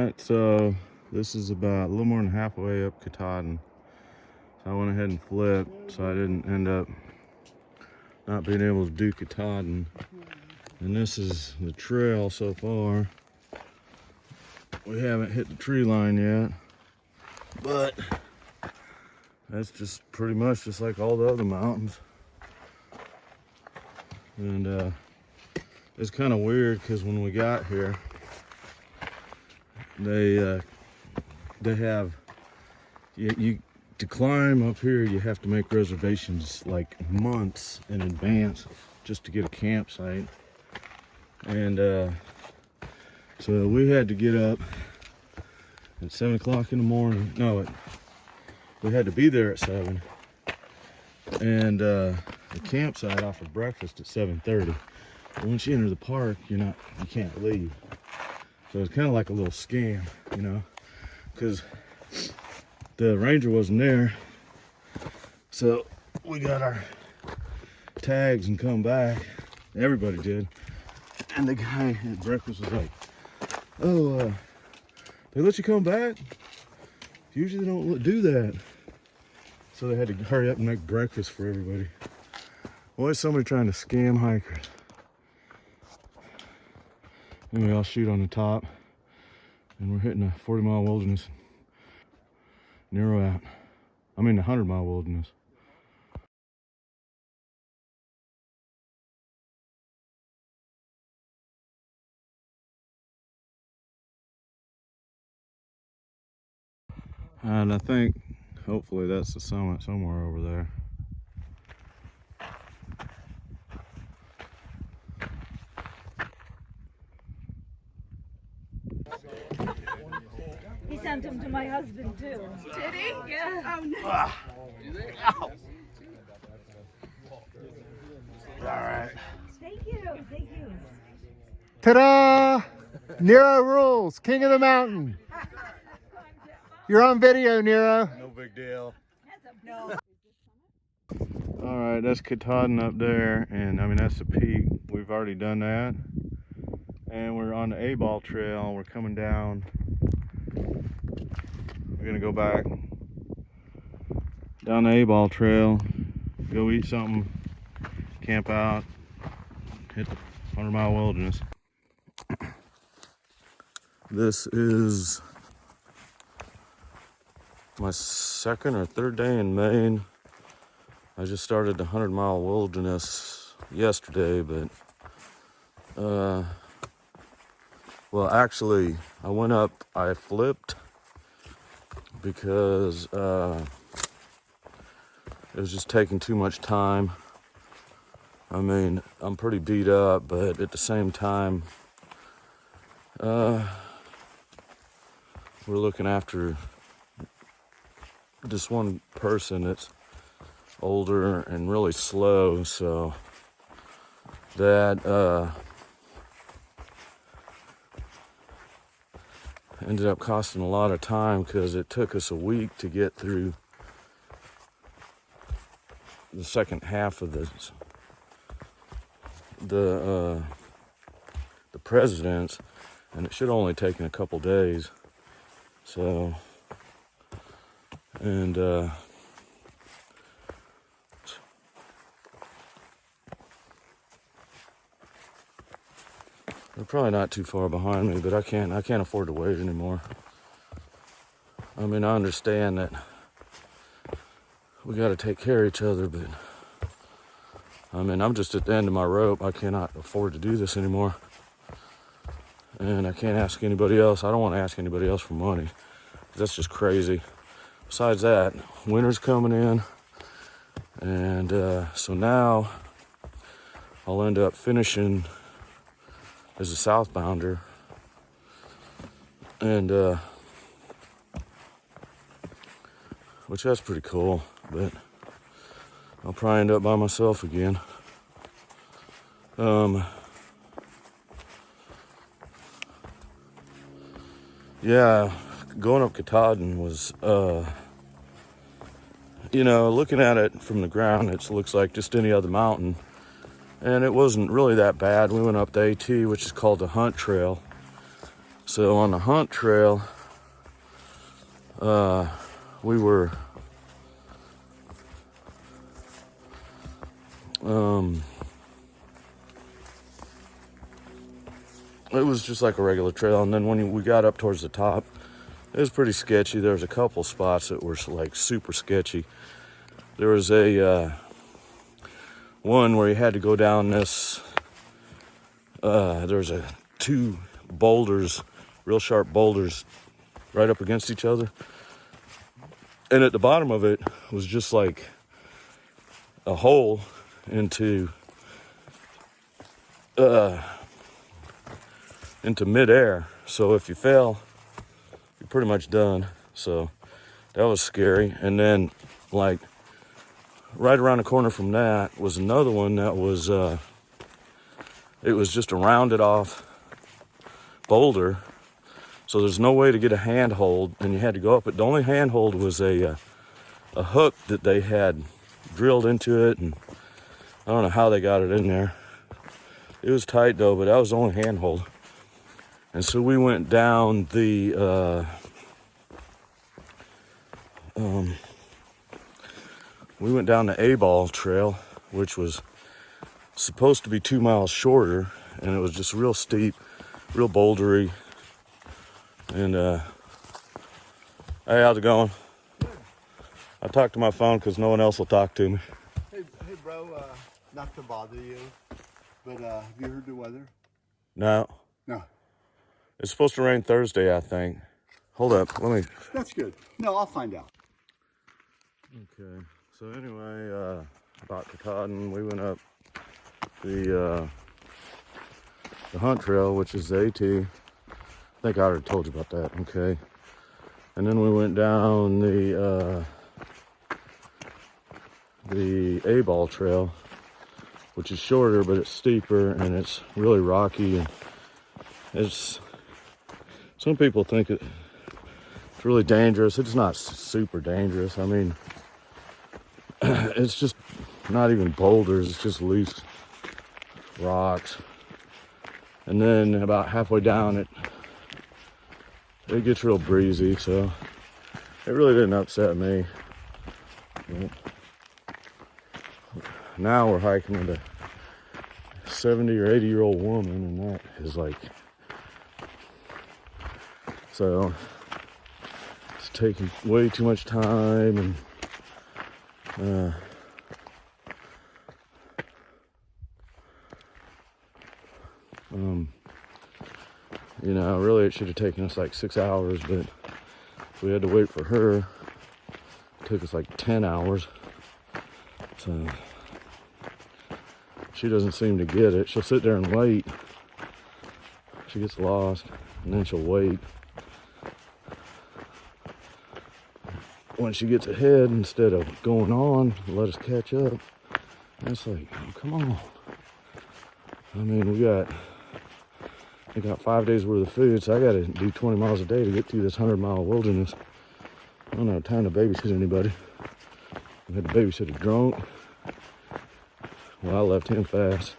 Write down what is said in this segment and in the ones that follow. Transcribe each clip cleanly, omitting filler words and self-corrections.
Alright, so this is about a little more than halfway up Katahdin. So I went ahead and flipped so I didn't end up not being able to do Katahdin. And this is the trail so far. We haven't hit the tree line yet, but that's just pretty much just like all the other mountains. And it's kind of weird because when we got here, they have you to climb up here. You have to make reservations like months in advance just to get a campsite. And so we had to get up at 7 o'clock in the morning. No, we had to be there at 7. And the campsite offered breakfast at 7:30. But once you enter the park, you can't leave. So it's kind of like a little scam, because the ranger wasn't there. So we got our tags and come back. Everybody did. And the guy at breakfast was like, "Oh, they let you come back? Usually they don't do that." So they had to hurry up and make breakfast for everybody. Always somebody trying to scam hikers. Anyway, I'll shoot on the top, and we're hitting a 40-mile wilderness. Narrow out. I mean, 100-mile wilderness. And I think, hopefully, that's the summit somewhere over there. He sent him to my husband too. Did he? Yeah. Oh no. Ow. All right. Thank you. Thank you. Ta-da! Nero rules, king of the mountain. You're on video, Nero. No big deal. No. All right, that's Katahdin up there, and I mean that's the peak. We've already done that, and we're on the A-ball trail. We're coming down. We're gonna go back down the A-ball trail, go eat something, camp out, hit the 100-mile wilderness. This is my second or third day in Maine. I just started the 100-mile wilderness yesterday, but well, actually, I went up, I flipped because it was just taking too much time. I mean, I'm pretty beat up, but at the same time, we're looking after just one person that's older and really slow, so that ended up costing a lot of time because it took us a week to get through the second half of the presidents, and it should have only taken a couple days. So, and they're probably not too far behind me, but I can't afford to wait anymore. I mean, I understand that we got to take care of each other, but I mean, I'm just at the end of my rope. I cannot afford to do this anymore. And I can't ask anybody else. I don't want to ask anybody else for money. That's just crazy. Besides that, winter's coming in. And so now I'll end up finishing as a southbounder. And which that's pretty cool, but I'll probably end up by myself again. Yeah, going up Katahdin was, looking at it from the ground, it looks like just any other mountain. And it wasn't really that bad. We went up the AT, which is called the Hunt Trail. So on the hunt trail, we were it was just like a regular trail, and then when we got up towards the top, it was pretty sketchy. There was a couple spots that were like super sketchy. There was a one where you had to go down this. There was two boulders, real sharp boulders, right up against each other, and at the bottom of it was just like a hole into midair. So if you fell, you're pretty much done. So that was scary. And then like right around the corner from that was another one that was it was just a rounded off boulder. So there's no way to get a handhold, and you had to go up it. The only handhold was a hook that they had drilled into it, and I don't know how they got it in there. It was tight though, but that was the only handhold. And so we went down the A-ball trail, which was supposed to be 2 miles shorter, and it was just real steep, real bouldery. And hey, how's it going? Good. I talk to my phone because no one else will talk to me. Hey bro, not to bother you, but have you heard the weather? No. No. It's supposed to rain Thursday, I think. Hold up, let me... That's good. No, I'll find out. Okay, so anyway, about Katahdin, we went up the hunt trail, which is the AT. I think I already told you about that, okay. And then we went down the A-ball trail, which is shorter, but it's steeper, and it's really rocky, and it's... Some people think it's really dangerous. It's not super dangerous. I mean, it's just not even boulders. It's just loose rocks. And then about halfway down, it gets real breezy. So it really didn't upset me. But now we're hiking with a 70 or 80-year-old woman, and that is like... So it's taking way too much time, and you know, really it should have taken us like 6 hours, but we had to wait for her. It took us like 10 hours. So she doesn't seem to get it. She'll sit there and wait. She gets lost, and then she'll wait. When she gets ahead, instead of going on, let us catch up. And it's like, oh, come on. I mean, we got 5 days worth of food, so I got to do 20 miles a day to get through this 100-mile wilderness. I don't have time to babysit anybody. I had to babysit a drunk. Well, I left him fast.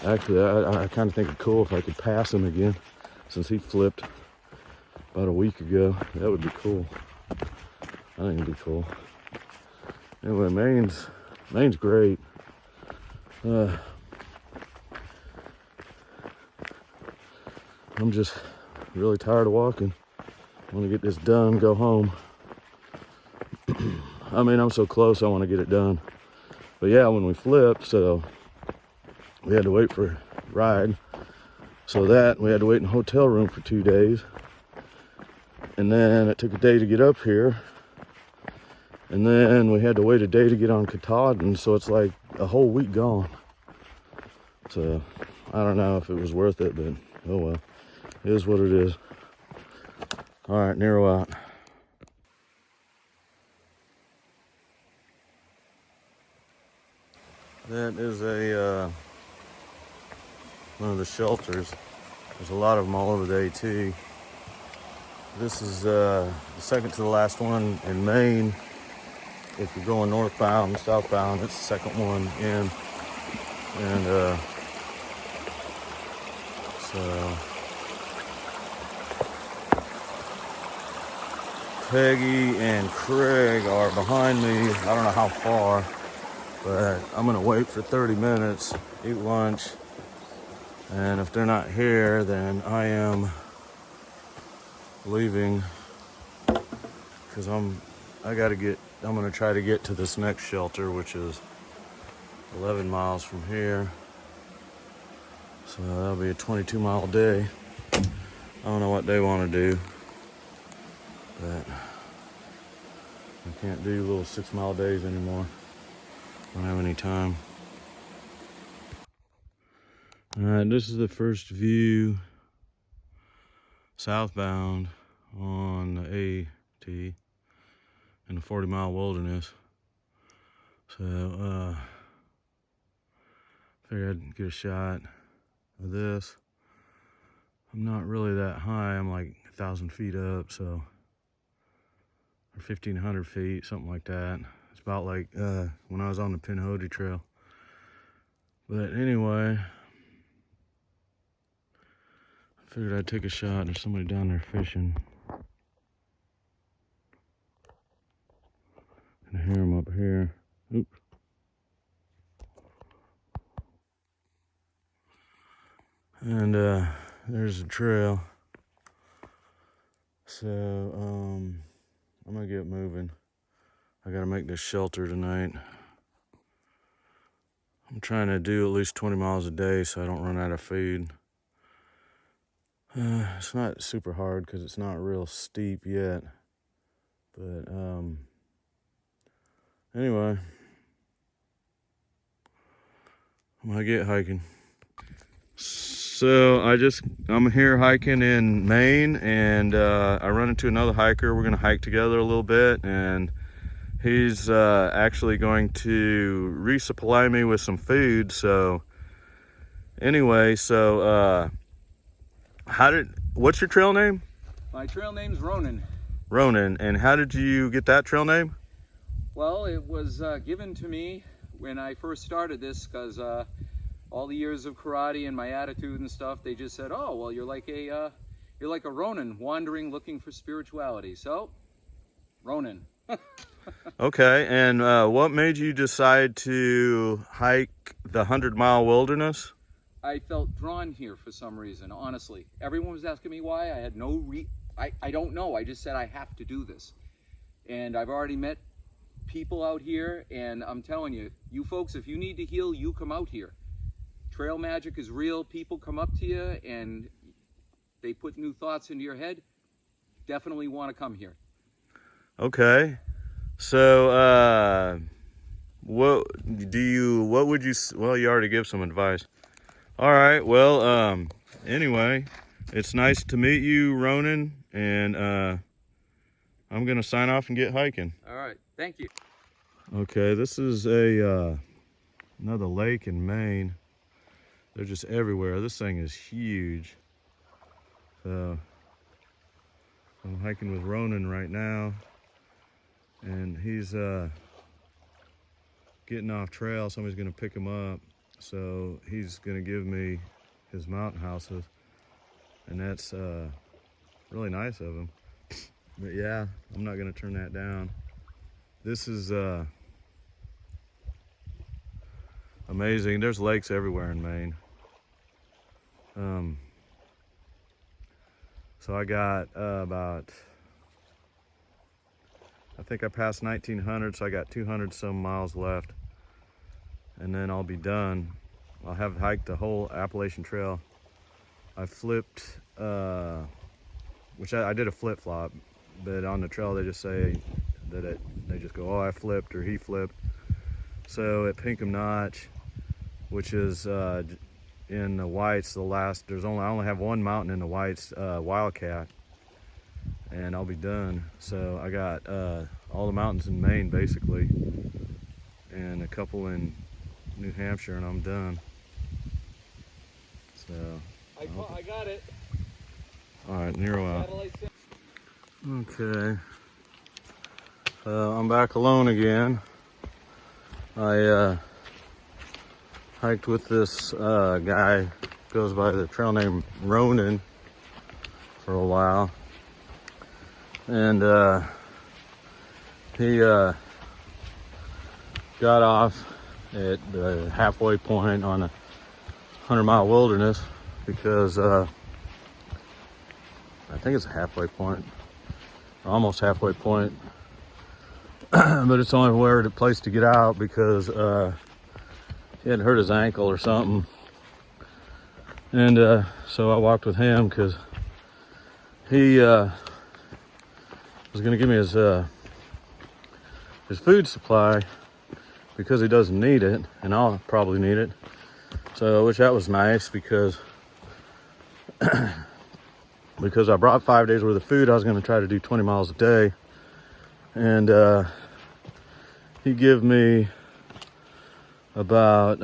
Actually, I kind of think it'd be cool if I could pass him again, since he flipped about a week ago. That would be cool. I think it'd be cool. Anyway, Maine's great. I'm just really tired of walking. I want to get this done, go home. I mean, I'm so close, I want to get it done. But yeah, when we flipped, so we had to wait for a ride. So that, we had to wait in a hotel room for 2 days. And then it took a day to get up here. And then we had to wait a day to get on Katahdin, so it's like a whole week gone. So I don't know if it was worth it, but oh well. It is what it is. All right, Nero out. That is one of the shelters. There's a lot of them all over the AT. This is the second to the last one in Maine. If you're going northbound, southbound, it's the second one in. And So Peggy and Craig are behind me. I don't know how far, but I'm gonna wait for 30 minutes, eat lunch, and if they're not here, then I am leaving because I'm gonna try to get to this next shelter, which is 11 miles from here. So that'll be a 22-mile day. I don't know what they want to do, but I can't do little 6-mile days anymore. I don't have any time. All right, this is the first view southbound on the AT in the 40-mile wilderness. So figured I'd get a shot of this. I'm not really that high. I'm like 1,000 feet up, so, or 1,500 feet, something like that. It's about like when I was on the Pinhoti Trail. But anyway, I figured I'd take a shot. There's somebody down there fishing. I can hear him up here. Oop. And there's a trail. So I'm gonna get moving. I gotta make this shelter tonight. I'm trying to do at least 20 miles a day so I don't run out of food. It's not super hard because it's not real steep yet. But anyway, I'm gonna get hiking. So I'm here hiking in Maine, and I run into another hiker. We're gonna hike together a little bit, and he's actually going to resupply me with some food. So anyway, what's your trail name? My trail name's Ronan. Ronan. And how did you get that trail name? Well, it was given to me when I first started this, because all the years of karate and my attitude and stuff, they just said, "Oh, well, you're like a Ronin, wandering, looking for spirituality." So, Ronan. Okay, and what made you decide to hike the 100-mile wilderness? I felt drawn here for some reason, honestly. Everyone was asking me why. I had I don't know. I just said I have to do this. And I've already met people out here, and I'm telling you, you folks, if you need to heal, you come out here. Trail magic is real. People come up to you and they put new thoughts into your head. Definitely want to come here. Okay. So, well, you already give some advice. All right. Well, anyway, it's nice to meet you, Ronan, and I'm going to sign off and get hiking. All right. Thank you. Okay. This is another lake in Maine. They're just everywhere. This thing is huge. So I'm hiking with Ronan right now, and he's getting off trail. Somebody's gonna pick him up, so he's gonna give me his mountain houses, and that's really nice of him. But yeah, I'm not gonna turn that down. This is amazing. There's lakes everywhere in Maine. So I got I think I passed 1900, so I got 200 some miles left, and then I'll be done. I'll have hiked the whole Appalachian Trail. I flipped, which I did a flip-flop, but on the trail they just say that they just go, "Oh, I flipped," or "He flipped." So at Pinkham Notch, which is in the Whites, I only have one mountain in the Whites, Wildcat, and I'll be done. So I got all the mountains in Maine basically, and a couple in New Hampshire, and I'm done. So I got it. all right, Nero out. Okay, I'm back alone again. I hiked with this guy, goes by the trail name Ronan for a while, and he got off at the halfway point on a 100-mile wilderness because I think it's a halfway point, almost halfway point, but it's the only place to get out because he had hurt his ankle or something. And so I walked with him because he was going to give me his food supply because he doesn't need it, and I'll probably need it. So, which that was nice because because I brought 5 days worth of food. I was going to try to do 20 miles a day, and he gave me about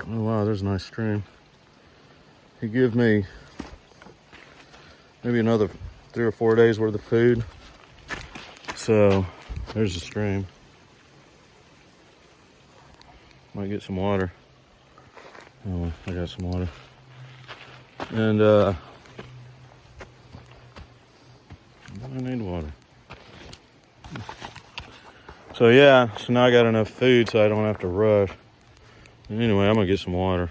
oh wow, there's a nice stream. He gave me maybe another 3 or 4 days worth of food. So there's the stream. Might get some water. Oh, I got some water. And I need water. So yeah, so now I got enough food so I don't have to rush. Anyway, I'm gonna get some water.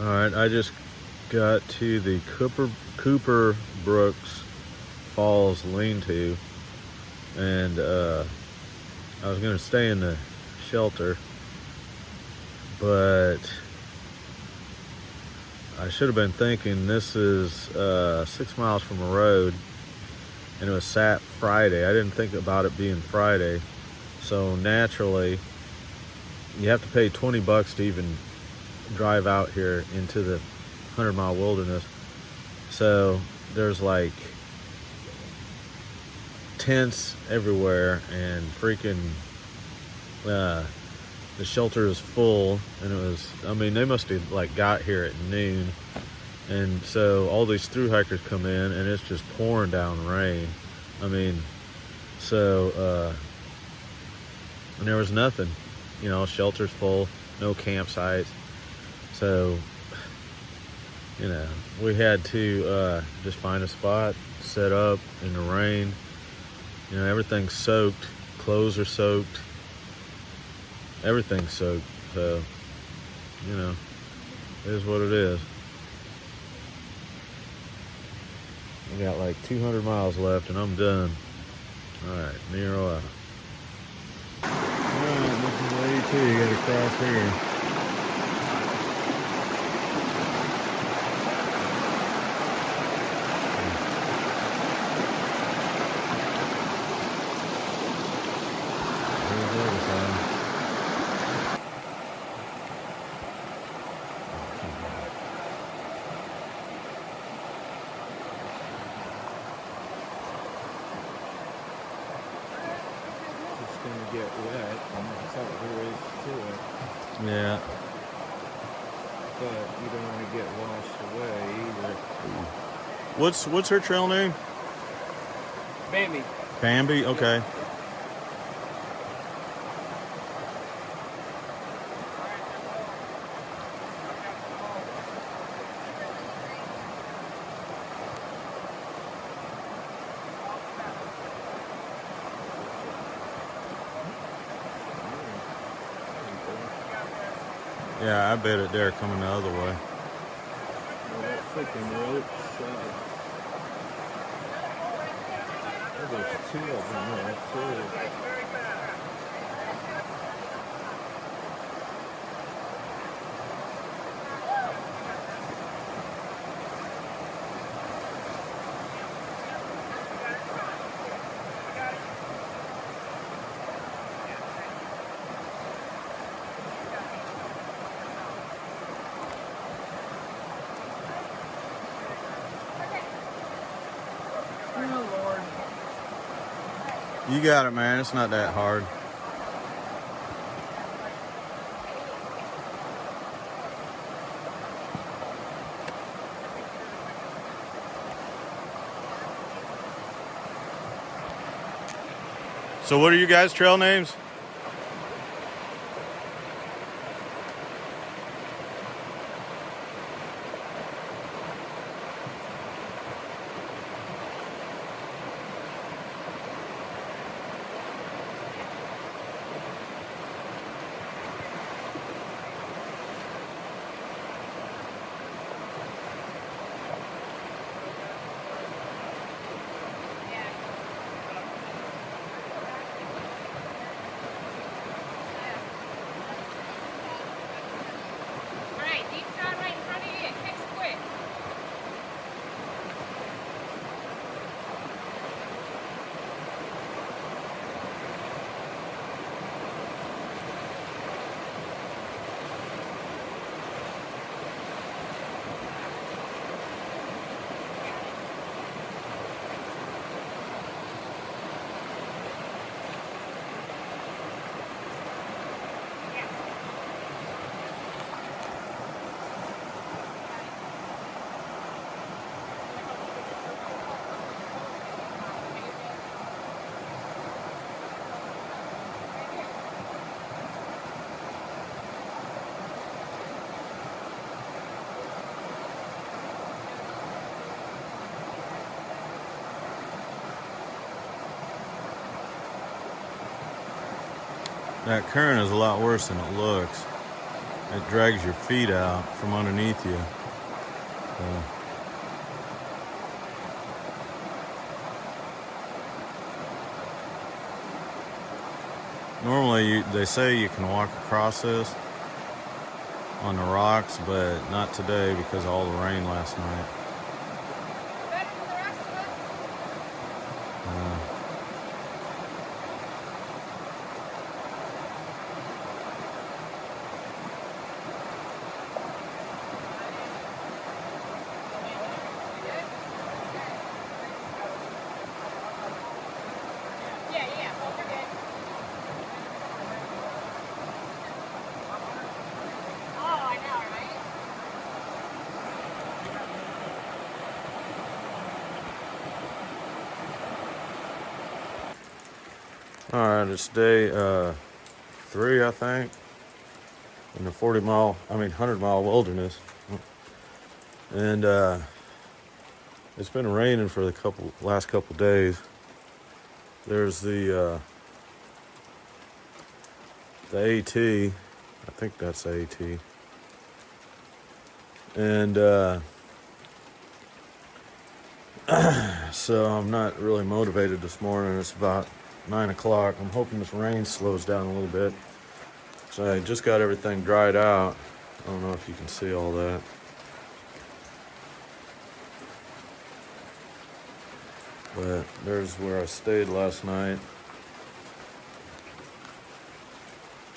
All right, I just got to the Cooper Brooks Falls lean-to, and I was gonna stay in the shelter, but I should have been thinking this is 6 miles from the road, and it was Friday. I didn't think about it being Friday, so naturally you have to pay $20 to even drive out here into the 100-mile wilderness. So there's like tents everywhere, and freaking the shelter is full. And it was, I mean, they must have like got here at noon, and so all these thru hikers come in and it's just pouring down rain. I mean, so and there was nothing, you know, shelter's full, no campsites. So, you know, we had to just find a spot, set up in the rain. You know, everything's soaked, clothes are soaked, everything's soaked. So, you know, it is what it is. I got like 200 miles left and I'm done. All right, Nero out. All right, this is 82, you gotta cross here. Get wet, and that's all there is to it. Yeah. But you don't want to get washed away either. What's her trail name? Bambi. Bambi? Okay. Yeah, I bet it they're coming the other way. Well, that freaking rope there's 2 of them there, too. You got it, man. It's not that hard. So what are you guys' trail names? that current is a lot worse than it looks. It drags your feet out from underneath you. Normally, they say you can walk across this on the rocks, but not today because of all the rain last night. All right, it's day 3, I think, in the 100-mile wilderness. And it's been raining for the last couple days. There's the AT, I think that's the AT. And so I'm not really motivated this morning. It's about 9 o'clock. I'm hoping this rain slows down a little bit. So I just got everything dried out. I don't know if you can see all that. But there's where I stayed last night.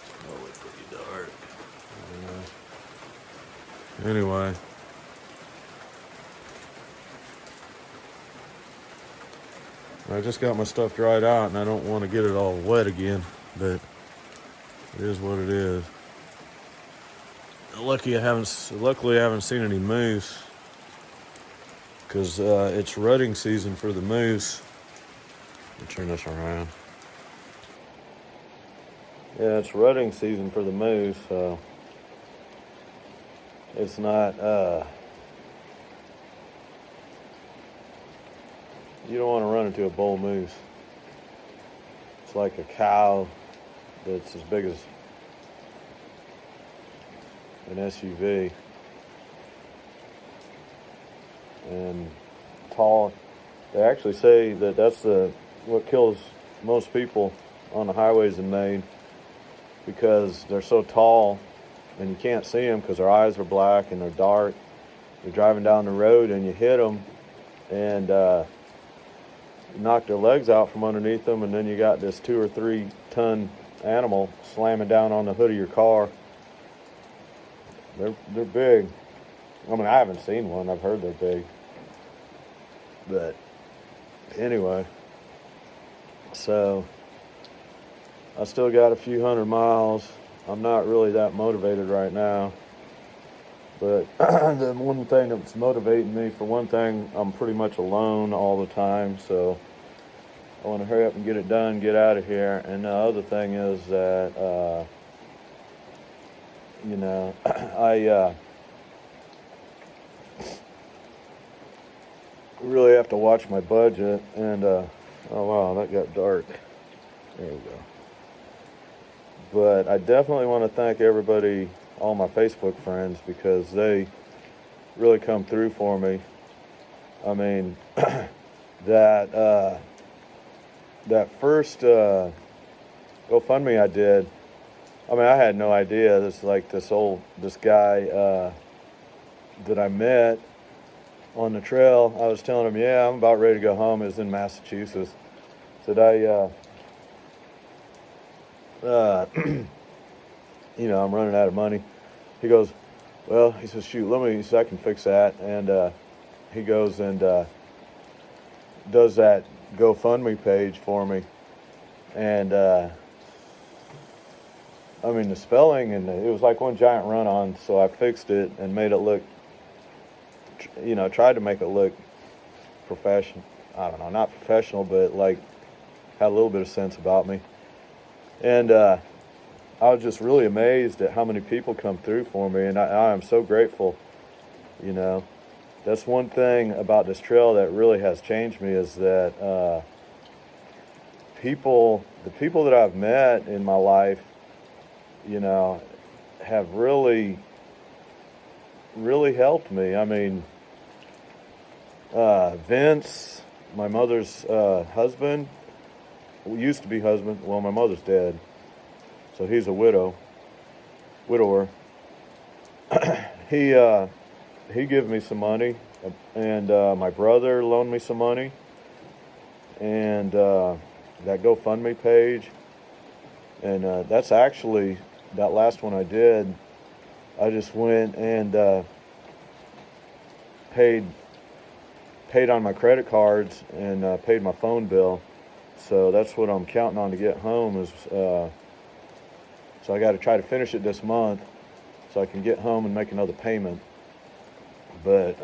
It's probably pretty dark. Anyway. I just got my stuff dried out and I don't want to get it all wet again, but it is what it is. Luckily I haven't seen any moose because it's rutting season for the moose. Let me turn this around. Yeah, it's rutting season for the moose, so it's not you don't want to run into a bull moose. It's like a cow that's as big as an SUV and tall. They actually say that that's what kills most people on the highways in Maine, because they're so tall and you can't see them because their eyes are black and they're dark. You're driving down the road and you hit them and knock their legs out from underneath them, and then you got this 2 or 3 ton animal slamming down on the hood of your car. They're big. I mean, I haven't seen one. I've heard they're big. But anyway, so I still got a few 100 miles. I'm not really that motivated right now. But the one thing that's motivating me, for one thing, I'm pretty much alone all the time, so I want to hurry up and get it done, get out of here. And the other thing is that, I really have to watch my budget. And, oh wow, that got dark. There we go. But I definitely want to thank everybody, all my Facebook friends, because they really come through for me. I mean, that first GoFundMe I did, I mean, I had no idea. This guy that I met on the trail, I was telling him, yeah, I'm about ready to go home. It was in Massachusetts. Said I'm running out of money. He goes, well, he says, shoot, he says, I can fix that. And he goes and does that GoFundMe page for me. And I mean, the spelling, and it was like one giant run-on, so I fixed it and made it look, tried to make it look professional. I don't know, not professional, but like had a little bit of sense about me. And I was just really amazed at how many people come through for me, and I am so grateful. That's one thing about this trail that really has changed me, is that the people that I've met in my life you know, have really helped me. I mean, Vince, my mother's husband, used to be husband. Well, my mother's dead, so he's a widower. He gave me some money, and my brother loaned me some money, and that GoFundMe page, and that's actually that last one I did. I just went and paid on my credit cards and paid my phone bill. So that's what I'm counting on to get home is, so I got to try to finish it this month so I can get home and make another payment. But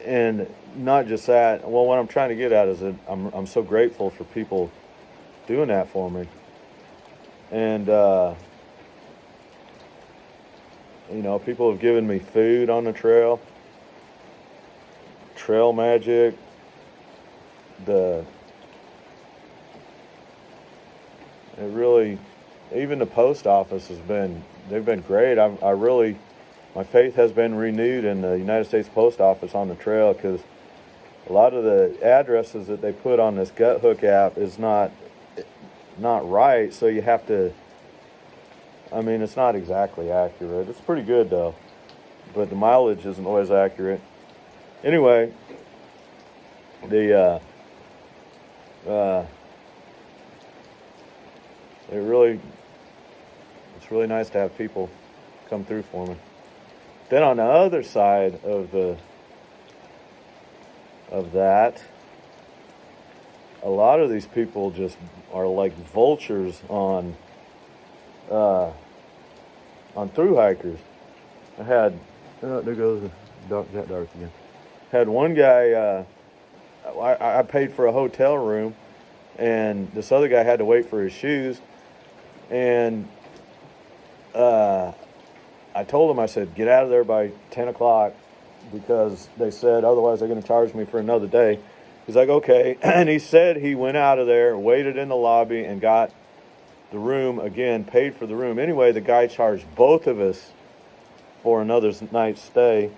and not just that. Well, what I'm trying to get at is that I'm so grateful for people doing that for me. And you know, people have given me food on the trail, Trail Magic, even the post office they've been great. My faith has been renewed in the United States Post Office on the trail, because a lot of the addresses that they put on this Gut Hook app is not right, so you have to, I mean, it's not exactly accurate. It's pretty good though, but the mileage isn't always accurate. Anyway, it's really nice to have people come through for me. Then on the other side of that, a lot of these people just are like vultures on through hikers. I had, there goes that dark again. Had one guy, I paid for a hotel room, and this other guy had to wait for his shoes, and I told him, I said, get out of there by 10 o'clock, because they said otherwise they're going to charge me for another day. He's like, okay. And he said he went out of there, waited in the lobby, and got the room again, paid for the room. Anyway, the guy charged both of us for another night's stay.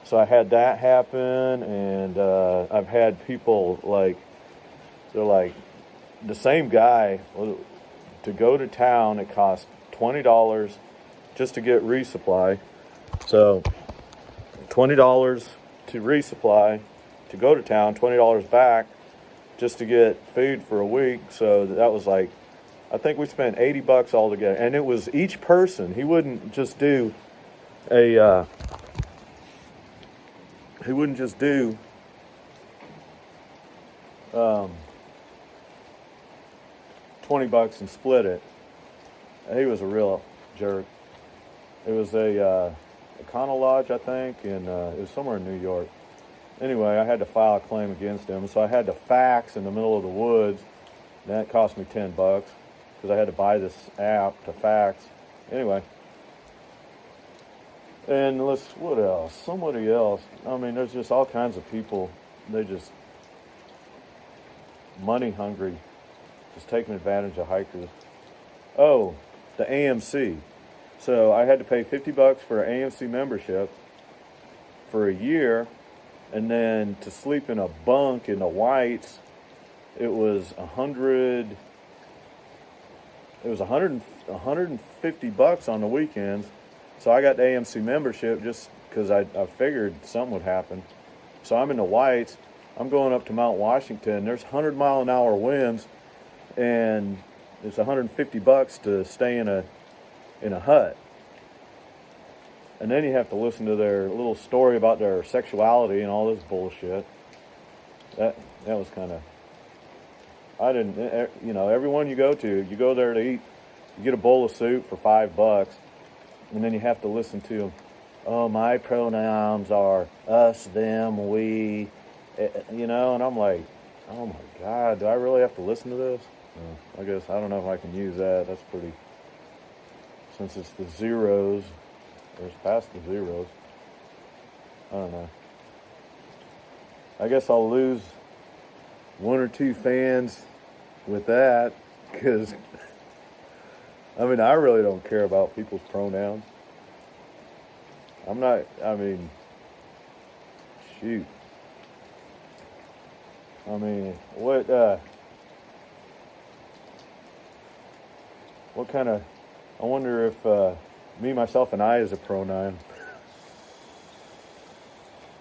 So I had that happen, and I've had people they're like, the same guy, to go to town, it cost $20 just to get resupply. So $20 to resupply, to go to town, $20 back just to get food for a week. So that was like, I think we spent $80 altogether, and it was each person. He wouldn't just do $20 and split it. He was a real jerk. It was a Econo Lodge, I think, and it was somewhere in New York. Anyway, I had to file a claim against him, so I had to fax in the middle of the woods. And that cost me $10 because I had to buy this app to fax. Anyway, and what else? Somebody else. I mean, there's just all kinds of people. They just money hungry, just taking advantage of hikers. Oh, the AMC. So I had to pay $50 for an AMC membership for a year, and then to sleep in a bunk in the Whites, it was $150 on the weekends. So I got the AMC membership just because I figured something would happen. So I'm in the Whites. I'm going up to Mount Washington. There's 100-mile-an-hour winds, and it's $150 to stay in a hut. And then you have to listen to their little story about their sexuality and all this bullshit. That was kind of, I didn't, everyone you go there to eat, you get a bowl of soup for $5, and then you have to listen to them. Oh, my pronouns are us, them, we, and I'm like, oh my God, do I really have to listen to this? I guess, I don't know if I can use that. That's pretty, since it's the zeros, or it's past the zeros. I don't know. I guess I'll lose one or two fans with that, because I mean, I really don't care about people's pronouns. I'm not, I mean, shoot. I mean, what kind of, I wonder if me, myself, and I is a pronoun.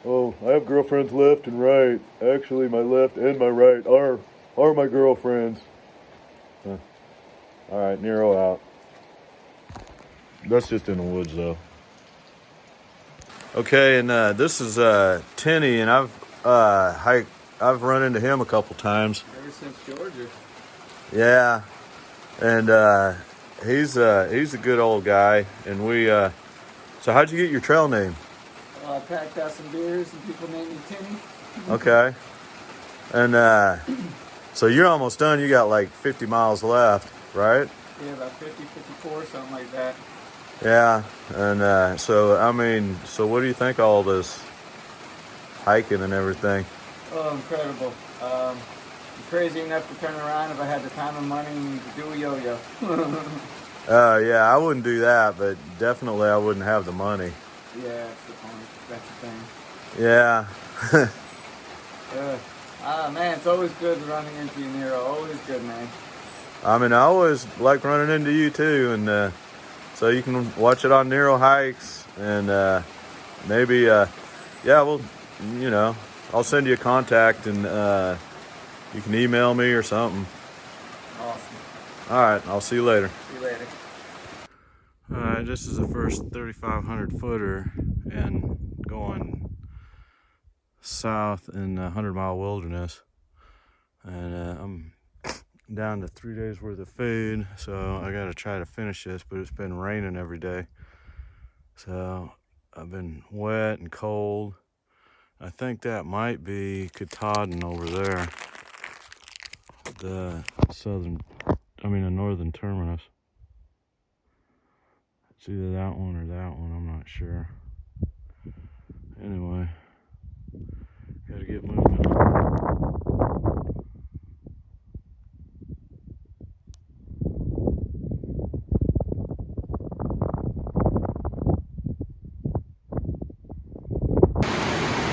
Oh, I have girlfriends left and right. Actually, my left and my right are my girlfriends. Huh. All right, Nero out. That's just in the woods, though. Okay, and this is Tenny, and I've run into him a couple times. Ever since Georgia. Yeah, and he's a good old guy, and we. So how'd you get your trail name? I packed out some beers and people named me Timmy. Okay, and so you're almost done. You got like 50 miles left, right? Yeah, about 50, 54, something like that. Yeah, and so I mean, so what do you think of all this hiking and everything? Oh, incredible. I'm crazy enough to turn around if I had the time and money to do a yo-yo. Yeah, I wouldn't do that, but definitely I wouldn't have the money. Yeah, that's the point. That's the thing. Yeah. Man, it's always good running into you, Nero. Always good, man. I mean, I always like running into you too, and so you can watch it on Nero Hikes, and maybe, yeah, well, you know, I'll send you a contact, and you can email me or something. Awesome. All right, I'll see you later. See you later. All right, this is the first 3,500 footer, and going south in the 100-mile wilderness, and I'm down to 3 days worth of food, so I gotta try to finish this, but it's been raining every day, so I've been wet and cold. I think that might be Katahdin over there, the northern terminus. It's either that one or that one, I'm not sure. Anyway, gotta get moving.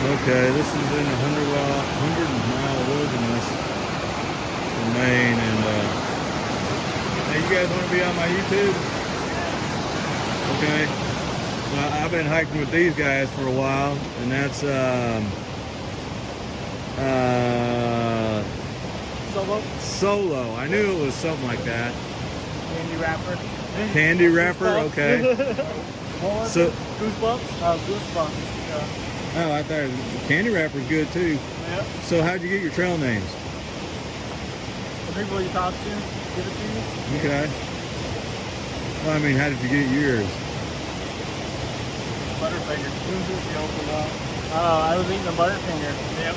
Okay, this is in the 100-mile wilderness in Maine, and hey, you guys want to be on my YouTube? Okay, so I've been hiking with these guys for a while, and that's Solo. I knew it was something like that. Candy wrapper. Candy wrapper, okay. So Goosebumps? Goosebumps. Yeah. oh, I thought candy wrapper's good too. Yep. So how'd you get your trail names? The people you talk to, give it to you. Okay. Well, I mean, how did you get yours? Butterfinger. I was eating a Butterfinger. Yep.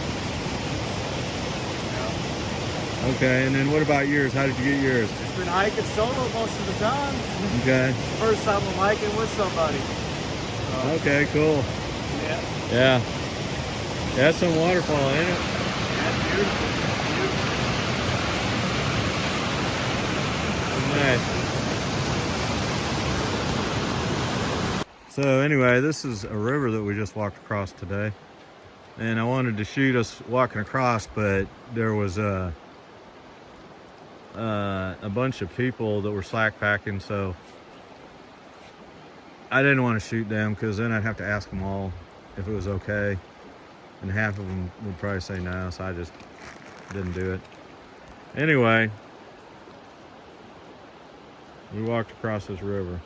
Okay, and then what about yours? How did you get yours? Just been hiking solo most of the time. Okay. First time I'm hiking with somebody. Okay, cool. Yeah. Yeah. That's some waterfall, ain't it? That's beautiful. Nice. So anyway, this is a river that we just walked across today. And I wanted to shoot us walking across, but there was a bunch of people that were slack packing, so I didn't want to shoot them because then I'd have to ask them all if it was okay, and half of them would probably say no, so I just didn't do it. Anyway, we walked across this river,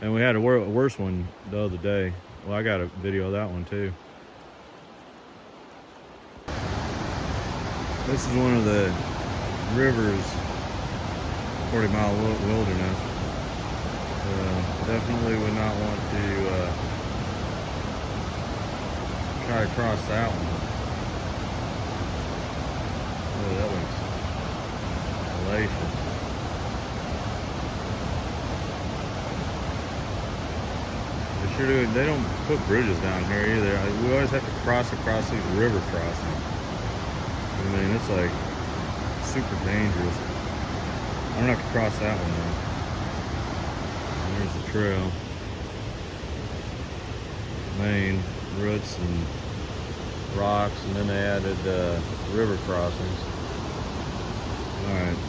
and we had a worse one the other day. Well, I got a video of that one too. This is one of the rivers, 40-mile wilderness. Definitely would not want to try to cross that one. Oh, that looks hellacious. They sure do. They don't put bridges down here either. We always have to cross across these river crossings. I mean, it's like super dangerous. I don't have to cross that one though. There's the trail. Main roots and rocks, and then they added river crossings. All right.